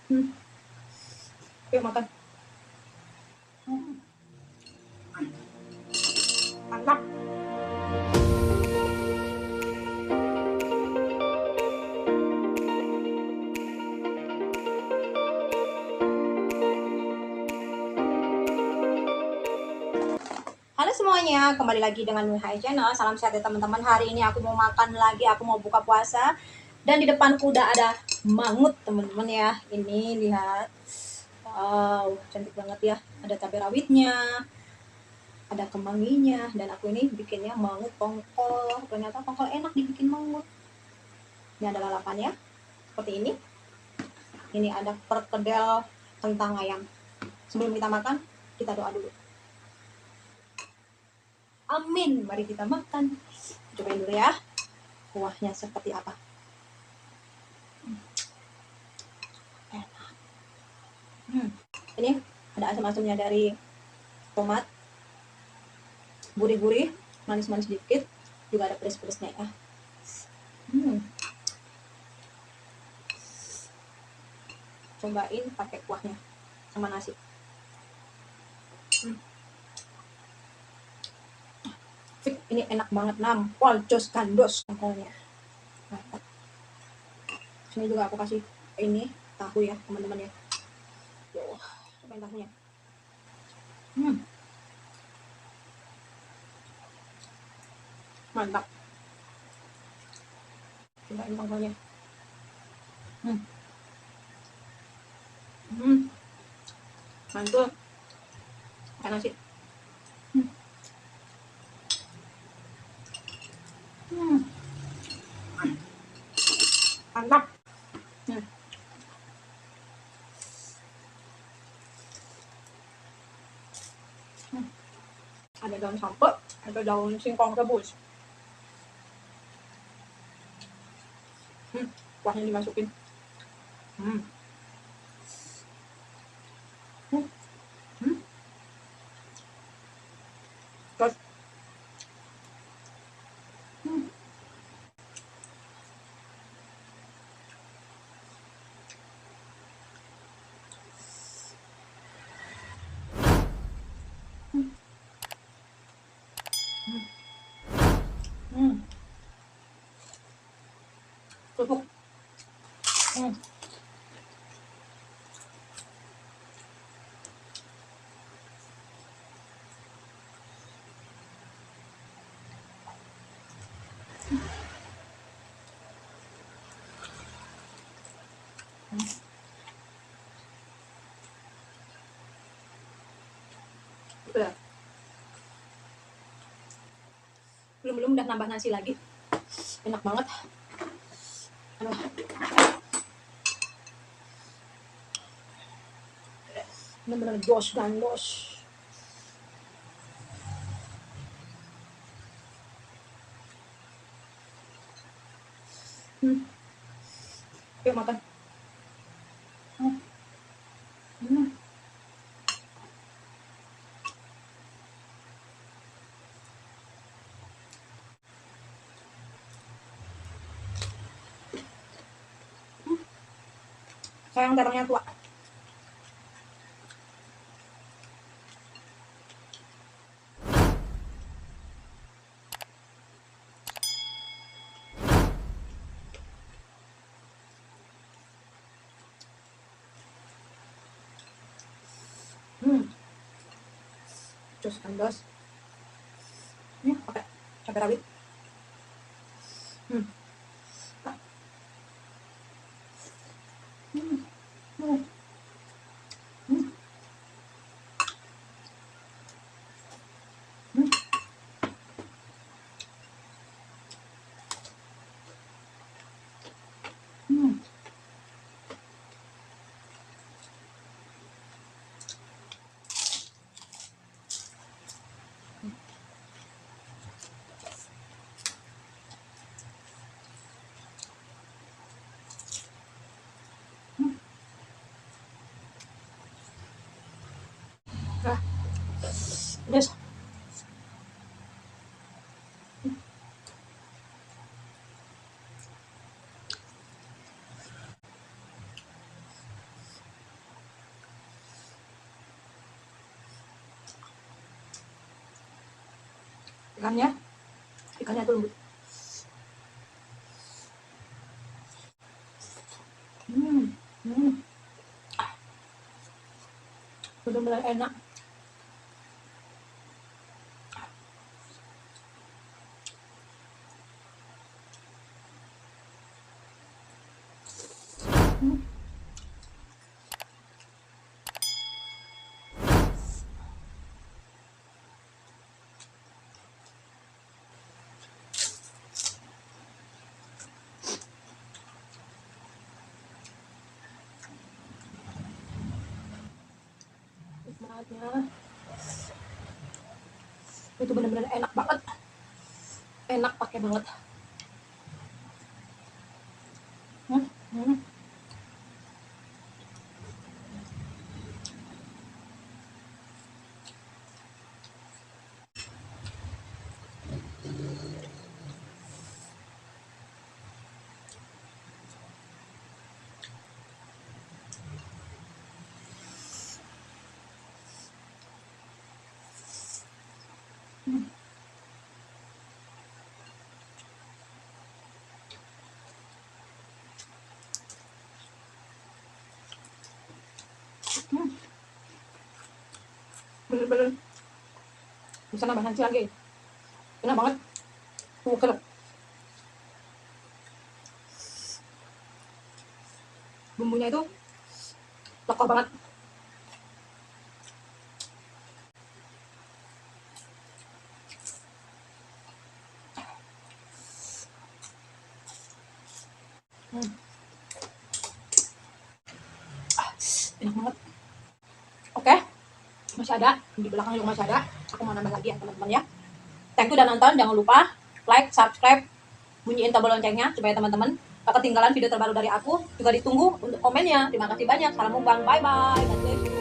Hmm. Yuk makan. Mantap. Halo semuanya, kembali lagi dengan Nuhai Channel. Salam sehat ya teman-teman. Hari ini aku mau makan lagi, aku mau buka puasa. Dan di depanku udah ada mangut teman-teman ya. Ini lihat. Wow, cantik banget ya. Ada cabai rawitnya, ada kemanginya. Dan aku ini bikinnya mangut tongkol. Ternyata tongkol enak dibikin mangut. Ini ada lalapannya, seperti ini. Ini ada perkedel kentang ayam. Sebelum kita makan, kita doa dulu. Amin. Mari kita makan. Cobain dulu ya. Kuahnya seperti apa. Ini ada asam-asamnya dari tomat. Gurih-gurih. Manis-manis dikit. Juga ada pedes-pedesnya ya. Cobain pakai kuahnya. Sama nasi. Ini enak banget, nampol jos kandos tongkolnya. Mantap. Sini juga aku kasih ini tahu ya teman-teman ya. Cobain tahunya. Mantap. Cobain tongkolnya. Mantul. Pakai nasi. Mantap. Ada daun sampel, ada daun singkong rebus. Kuahnya dimasukin. Terus tutup. Udah. Belum udah nambah nasi lagi. Enak banget. Aduh. Bener-bener jos gandos. Yuk makan. Sayang terongnya tua. Jos kandos. Ini pakai cabai rawit. Nah, pedas. ikannya tuh lembut. Benar-benar enak. Nikmatnya itu benar-benar enak banget, enak pakai banget. hmm, hmm. Bener-bener bisa nambah nasi lagi, enak banget. Kelep bumbunya itu lekoh banget. Enak banget. Oke, masih ada di belakang juga masih ada, aku mau nambah lagi ya teman-teman ya. Thank you udah nonton, jangan lupa like, subscribe, bunyiin tombol loncengnya supaya teman-teman gak ketinggalan video terbaru dari aku. Juga ditunggu untuk komennya. Terima kasih banyak, salam mukbang, bye bye.